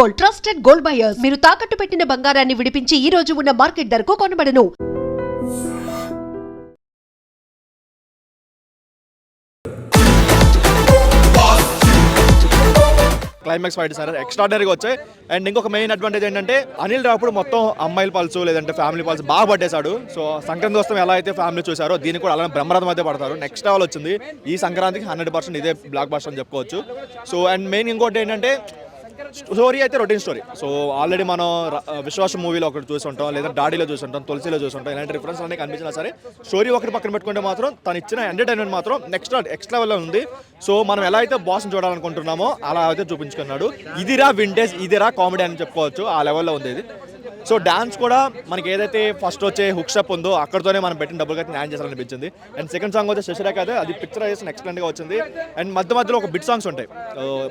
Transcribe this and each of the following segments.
Gold, trusted gold buyers. మీరు తాకట్టు పెట్టిన బంగారాన్ని విడిపించి ఈ రోజు ఉన్న మార్కెట్ ధరకు కొనబడను. క్లైమాక్స్ ఫైట్ సార్ ఎక్స్ట్రాడనరీగా వచ్చాయి. అండ్ ఇంకొక మెయిన్ అడ్వాంటేజ్ ఏంటంటే అనిల్ రావుపూడి మొత్తం అమ్మాయిల పల్సు లేదంటే ఫ్యామిలీ పల్స్ బాగా పట్టేశాడు. సో సంక్రాంతి వస్తాం ఎలా అయితే ఫ్యామిలీ చూసారో దీనికి కూడా అలానే బ్రహ్మరథం అయితే పడతారు. నెక్స్ట్ లెవెల్ వచ్చింది ఈ సంక్రాంతికి 100% ఇదే బ్లాక్ బస్టర్ అని చెప్పుకోవచ్చు. సో అండ్ మెయిన్ ఇంకోటి ఏంటంటే స్టోరీ అయితే రొటీన్ స్టోరీ. సో ఆల్రెడీ మనం విశ్వాసం మూవీలో ఒకటి చూసుంటాం, లేదా డాడీలో చూసుంటాం, తులసిలో చూసుంటాం. ఇలాంటి రిఫరెన్స్ అన్నీ కనిపించినా సరే స్టోరీ ఒకటి పక్కన పెట్టుకుంటే మాత్రం తను ఇచ్చిన ఎంటర్టైన్మెంట్ మాత్రం నెక్స్ట్ లెవెల్లో ఉంది. సో మనం ఎలా అయితే బాస్ని చూడాలనుకుంటున్నామో అలా అయితే చూపించుకున్నాడు. ఇదిరా వింటేజ్, ఇదిరా కామెడీ అని చెప్పుకోవచ్చు. ఆ లెవెల్లో ఉంది ఇది. సో డాన్స్ కూడా మనకి ఏదైతే ఫస్ట్ వచ్చే హుక్ స్టెప్ ఉందో అక్కడితోనే మనం పెట్టిన డబ్బులు అయితే న్యాయం చేయాలనిపించింది. అండ్ సెకండ్ సాంగ్ వచ్చే శశిరేఖ అయితే అది పిక్చరైజేషన్ ఎక్సలెంట్గా వచ్చింది. అండ్ మధ్యలో ఒక బిట్ సాంగ్స్ ఉంటాయి,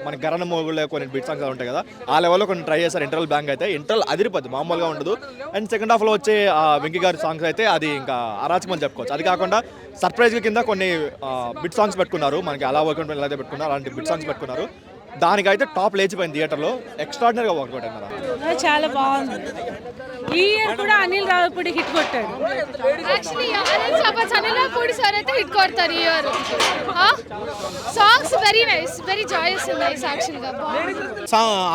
మనకి గరణ మోగుల్లో కొన్ని బిట్ సాంగ్స్ ఉంటాయి కదా, ఆ లెవెల్లో కొన్ని ట్రై చేశారు. ఇంటర్వల్ బ్యాంక్ అయితే ఇంటర్వల్ అదిరిపోద్ది, మామూలుగా ఉండదు. అండ్ సెకండ్ హాఫ్లో వచ్చే వెంకీ గారి సాంగ్స్ అయితే అది ఇంకా అరాచకమని చెప్పుకోవచ్చు. అది కాకుండా సర్ప్రైజ్ కింద కొన్ని బిట్ సాంగ్స్ పెట్టుకున్నారు, మనకి అలా వర్క్ ఎలా అయితే పెట్టుకున్నారు అలాంటి బిట్ సాంగ్స్ పెట్టుకున్నారు. దానికైతే టాప్ లేచిపోయింది థియేటర్లో, ఎక్స్ట్రాడినరీగా వర్కౌట్ అన్నారు. చాలా బాగుంది. ఈ ఇయర్ కూడా అనిల్ రావుపూడి హిట్ కొట్టాడు. యాక్చువల్లీ అనిల్ రావుపూడి సార్ అయితే హిట్ కొడతారు ఈ year. Songs very nice, very Joyce nice. యాక్చువల్గా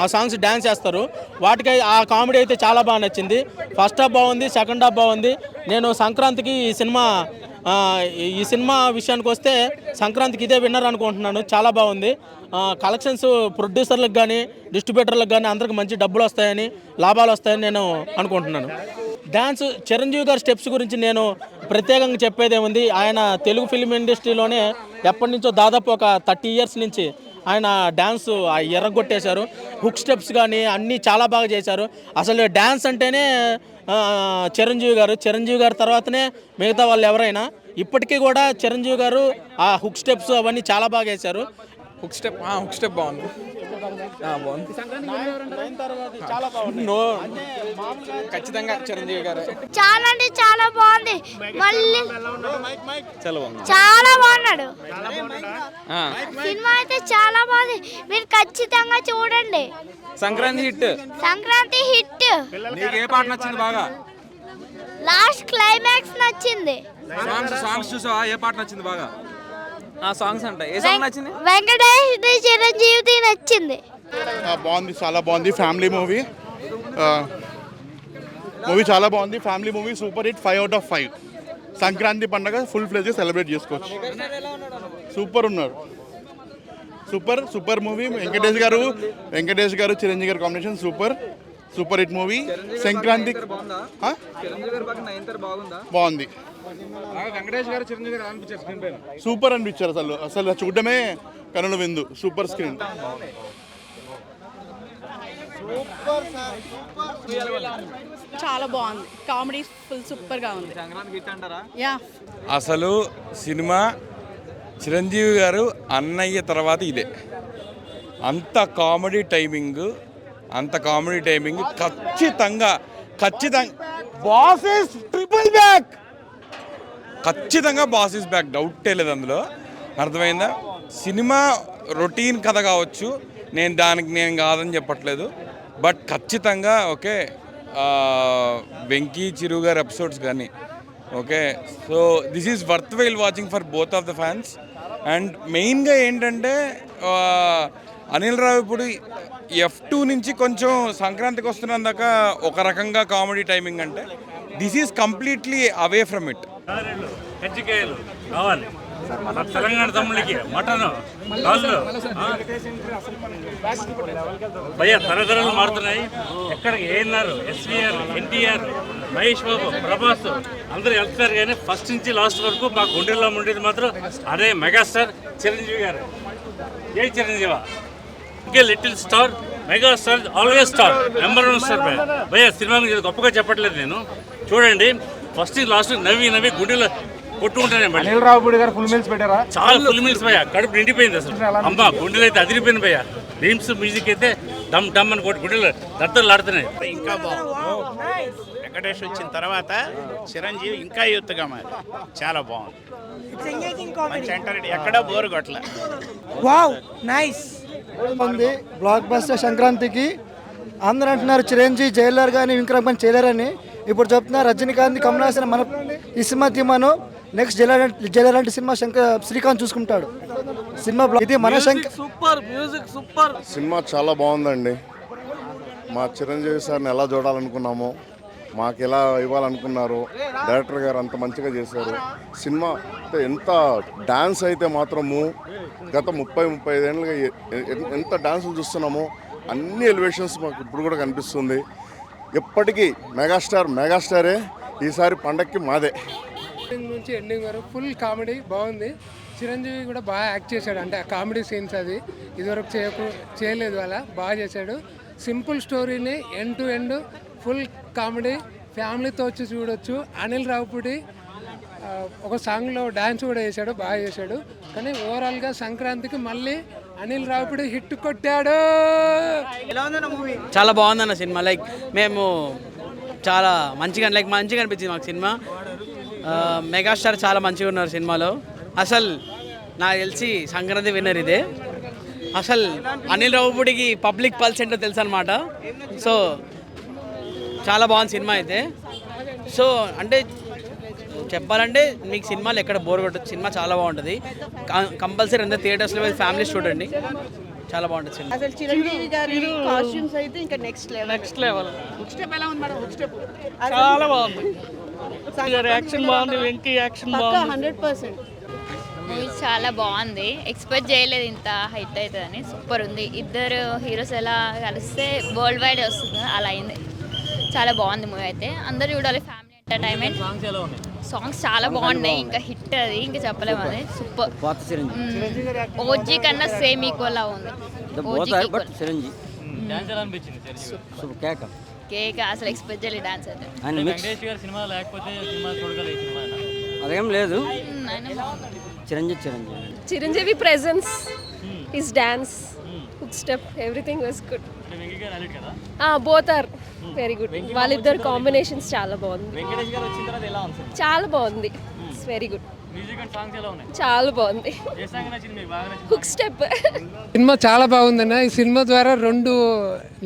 ఆ సాంగ్స్ డ్యాన్స్ చేస్తారు, వాటికి ఆ కామెడీ అయితే చాలా బాగా నచ్చింది. ఫస్ట్ హాఫ్ బాగుంది, సెకండ్ హాఫ్ బాగుంది. నేను సంక్రాంతికి ఈ సినిమా విషయానికి వస్తే సంక్రాంతికి ఇదే విన్నర్ అనుకుంటున్నాను. చాలా బాగుంది. కలెక్షన్స్ ప్రొడ్యూసర్లకు కానీ డిస్ట్రిబ్యూటర్లకు కానీ అందరికి మంచి డబ్బులు వస్తాయని, లాభాలు వస్తాయని నేను అనుకుంటున్నాను. డ్యాన్స్ చిరంజీవి గారి స్టెప్స్ గురించి నేను ప్రత్యేకంగా చెప్పేదే ఉంది. ఆయన తెలుగు ఫిల్మ్ ఇండస్ట్రీలోనే ఎప్పటి నుంచో దాదాపు ఒక 30 years నుంచి ఆయన డ్యాన్స్ ఎర్రగొట్టేశారు. హుక్ స్టెప్స్ కానీ అన్నీ చాలా బాగా చేశారు. అసలు డ్యాన్స్ అంటేనే చిరంజీవి గారు తర్వాతనే మిగతా వాళ్ళు ఎవరైనా. ఇప్పటికీ కూడా చిరంజీవి గారు ఆ హుక్ స్టెప్స్ అవన్నీ చాలా బాగా వేశారు. హుక్ స్టెప్ బాగుంది. ఖచ్చితంగా చిరంజీవి గారు చాలా అంటే చాలా బాగుంది. మళ్ళీ చాలా బాగున్నాడు. సినిమా అయితే చాలా బాగుంది, మీరు ఖచ్చితంగా చూడండి. సంక్రాంతి హిట్. నీకు ఏ పాట నచ్చింది బాగా? లాస్ట్ క్లైమాక్స్ నచ్చింది. సాంగ్స్ చూసావా? ఏ పాట నచ్చింది బాగా? ఆ సాంగ్స్ అంటే ఏ సాంగ్ నచ్చింది? వెంకటేష్ చిరంజీవి నచ్చింది. బాగుంది, చాలా బాగుంది. ఫ్యామిలీ మూవీ చాలా బాగుంది. Family movie super hit, 5 out of 5. Sankranti పండుగ ఫుల్ ఫ్లెజ్ సెలబ్రేట్ చేసుకోవచ్చు. సూపర్ ఉన్నారు, సూపర్ మూవీ. వెంకటేష్ గారు చిరంజీవి గారు combination super hit movie. Sankranti బాగుంది. వెంకటేష్ గారు చిరంజీవి గారు అనిపించారు స్క్రీన్ పైన. సూపర్ అనిపించారు. అసలు చూడడమే కనుల విందు. Super screen. చాలా బాగుంది. కామెడీ ఫుల్ సూపర్గా ఉంది. యా, అసలు సినిమా చిరంజీవి గారు అన్నయ్య తర్వాత ఇదే. అంత కామెడీ టైమింగ్ ఖచ్చితంగా బాస్ ఈస్ ట్రిపుల్ బ్యాక్. ఖచ్చితంగా బాస్ ఈస్ బ్యాక్, డౌటే లేదు అందులో. అర్థమైందా? సినిమా రొటీన్ కథ కావచ్చు, నేను కాదని చెప్పట్లేదు. బట్ ఖచ్చితంగా ఓకే, వెంకీ చిరు గారి ఎపిసోడ్స్ కానీ okay. So this is worth while watching for both of the fans. And మెయిన్గా ఏంటంటే అనిల్ రావిపూడి F2 నుంచి కొంచెం సంక్రాంతికి వస్తున్నందాక ఒక రకంగా కామెడీ టైమింగ్ అంటే this is completely away from it. కజ్జికాయలు కావాలి తెలంగాణ తమ్ముళ్ళకి, మటన్ కాళ్ళు భయ్యా తరతరాలు మారుతున్నాయి. ఎక్కడికి ఏఎన్ఆర్, SVR, NTR, మహేష్ బాబు, ప్రభాస్ అందరూ వెళ్తారు. కానీ ఫస్ట్ నుంచి లాస్ట్ వరకు మా గుండెల్లో ఉండేది మాత్రం అదే మెగాస్టార్ చిరంజీవి గారు. ఏ చిరంజీవా, ఇంకే little star, megastar, always star, number 1 star భయ్యా. సినిమా గొప్పగా చెప్పట్లేదు నేను, చూడండి. ఫస్ట్ లాస్ట్ నవ్వి గుండెలో కొట్టుకుంటానే. అనిల్ రావుపూడి గారు ఫుల్ మీల్స్ పెట్టారా? చాలా ఫుల్ మీల్స్ భయ్యా, కడుపు నిండిపోయింది అసలు. అమ్మ గుండెలు అయితే అదిరిపోయింది భయ్యా. డ్రీమ్స్ మ్యూజిక్ అయితే డమ్ అని గుండెలు దత్తలు ఆడుతున్నాయి. ఇంకా బాగుంది. వెంకటేష్ వచ్చిన తర్వాత చిరంజీవి ఇంకా యూత్గా మారి చాలా బాగుంది. ఎక్కడా బోరు కొట్టలే. బ్లాక్ బస్టర్ సంక్రాంతికి అందరూ అంటున్నారు చిరంజీవి జైలర్ కానీ విక్రమ్ కానీ చేయలేరని. ఇప్పుడు చెప్తున్నారు రజనీకాంత్ కమల్ హాసన్ మన ఈ సినిమా తీమాను నెక్స్ట్ జైలర్ అంటే సినిమా శ్రీకాంత్ చూసుకుంటాడు. సినిమా ఇది మన సూపర్ మ్యూజిక్ సూపర్. సినిమా చాలా బాగుందండి. మా చిరంజీవి సార్ని ఎలా చూడాలనుకున్నామో మాకు ఎలా ఇవ్వాలనుకున్నారు. డైరెక్టర్ గారు అంత మంచిగా చేశారు. సినిమా అంటే ఎంత డ్యాన్స్ అయితే మాత్రము గత 30-35 ఏళ్ళుగా ఎంత డ్యాన్సులు చూస్తున్నామో అన్ని ఎలివేషన్స్ మాకు ఇప్పుడు కూడా కనిపిస్తుంది. ఎప్పటికీ మెగాస్టారే ఈసారి పండక్కి మాదే. నుంచి ఎండింగ్ వరకు ఫుల్ కామెడీ బాగుంది. చిరంజీవి కూడా బాగా యాక్ట్ చేశాడు. అంటే ఆ కామెడీ సీన్స్ అది ఇదివరకు చేయలేదు, అలా బాగా చేశాడు. సింపుల్ స్టోరీని end to end full comedy ఫ్యామిలీతో వచ్చి చూడొచ్చు. అనిల్ రావుపూడి ఒక సాంగ్లో డ్యాన్స్ కూడా చేశాడు, బాగా చేశాడు. కానీ ఓవరాల్గా సంక్రాంతికి మళ్ళీ అనిల్ రావుపూడి హిట్ కొట్టాడు. చాలా బాగుందన్న సినిమా. లైక్ మేము చాలా మంచిగా అనిపించింది మాకు సినిమా. మెగాస్టార్ చాలా మంచిగా ఉన్నారు సినిమాలో. అసలు నాకు తెలిసి సంక్రాంతి విన్నర్ ఇదే. అసలు అనిల్ రావుపూడికి పబ్లిక్ పల్స్ ఏంటో తెలుసు అనమాట. సో చాలా బాగుంది సినిమా అయితే. సో అంటే చెప్పాలంటే మీకు సినిమాలు ఎక్కడ బోర్ కొట్టదు. సినిమా చాలా బాగుంటుంది. కంపల్సరీ అంతా థియేటర్స్లో వెళ్ళి ఫ్యామిలీస్ చూడండి, చాలా బాగుంటుంది సినిమా. అసలు చిరంజీవి గారి కాస్ట్యూమ్స్ అయితే ఇంకా నెక్స్ట్ లెవెల్. హుక్ స్టెప్ ఎలా ఉంది మేడం? హుక్ స్టెప్ చాలా బాగుంది. యాక్షన్ బాగుంది, వెంకీ యాక్షన్ బాగుంది. 100%. మూవీ చాలా బాగుంది. ఎక్స్పెక్ట్ చేయలేదు ఇంత హైట్ అవుతుందని. సూపర్ ఉంది. ఇద్దరు హీరోస్ ఎలా కలిస్తే వరల్డ్ వైడ్ వస్తుంది అలా అయింది. చాలా బాగుంది మూవీ అయితే. అందరూ చూడాలి. Family entertainment. సాంగ్స్ చాలా బాగున్నాయి. ఇంకా హిట్ అది ఇంకా చెప్పలేము. అది సూపర్. ఓజీ కన్నా సేమ్ ఈక్వల్ లా ఉంది. కేక్ అసలు ఎక్స్పెక్ట్ చేయలేదు డాన్స్ అయితే. అదేం లేదు. Chiranjeevi presence, his dance, hook step, everything was good. Both are very good. వాళ్ళిద్దరు కాంబినేషన్స్ చాలా బాగుంది. చాలా బాగుంది. It's very good. చాలా బాగుంది. Hook step. సినిమా చాలా బాగుందన్న. ఈ సినిమా ద్వారా 2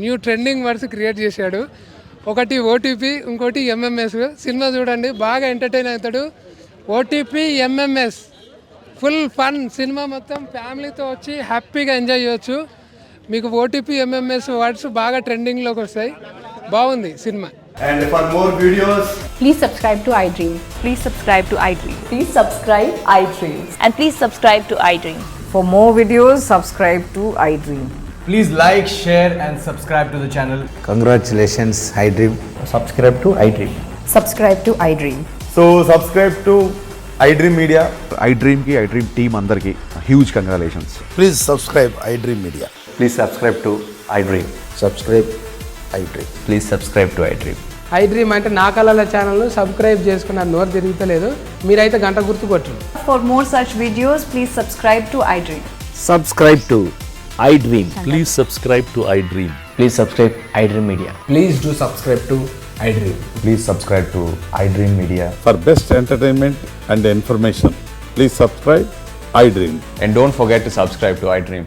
న్యూ ట్రెండింగ్ వర్డ్స్ క్రియేట్ చేశాడు. ఒకటి ఓటీపీ, ఇంకోటి ఎంఎంఎస్. సినిమా చూడండి, బాగా ఎంటర్టైన్ అవుతాడు. OTP MMS full fun. Cinema మొత్తం ఫ్యామిలీతో వచ్చి హ్యాపీగా ఎంజాయ్ చేయొచ్చు. మీకు ఓటీపీ ఎంఎంఎస్ వర్డ్స్ బాగా ట్రెండింగ్లోకి వస్తాయి. బాగుంది cinema. And for more videos, Please subscribe to iDream. Please subscribe to iDream. Please subscribe iDream. And please subscribe to iDream. For more videos, subscribe to iDream. please like, share and subscribe to the channel. Congratulations, iDream. Subscribe to iDream. Subscribe to iDream. So subscribe to iDream Media. iDream ki iDream team andarki huge congratulations. Please subscribe iDream media. Please subscribe to iDream. Subscribe iDream. Please subscribe to iDream. iDream అంటే నా కళల ఛానల్ను subscribe చేసుకున్న నోరు తిరుగుతలేదు. మీరైతే గంట గుర్తు కొట్టండి. For more such videos, please subscribe to iDream. Subscribe to iDream. Please subscribe to iDream. Please subscribe iDream Media. Please do subscribe to iDream. Please subscribe to iDream Media. For best entertainment and information, please subscribe iDream. And don't forget to subscribe to iDream.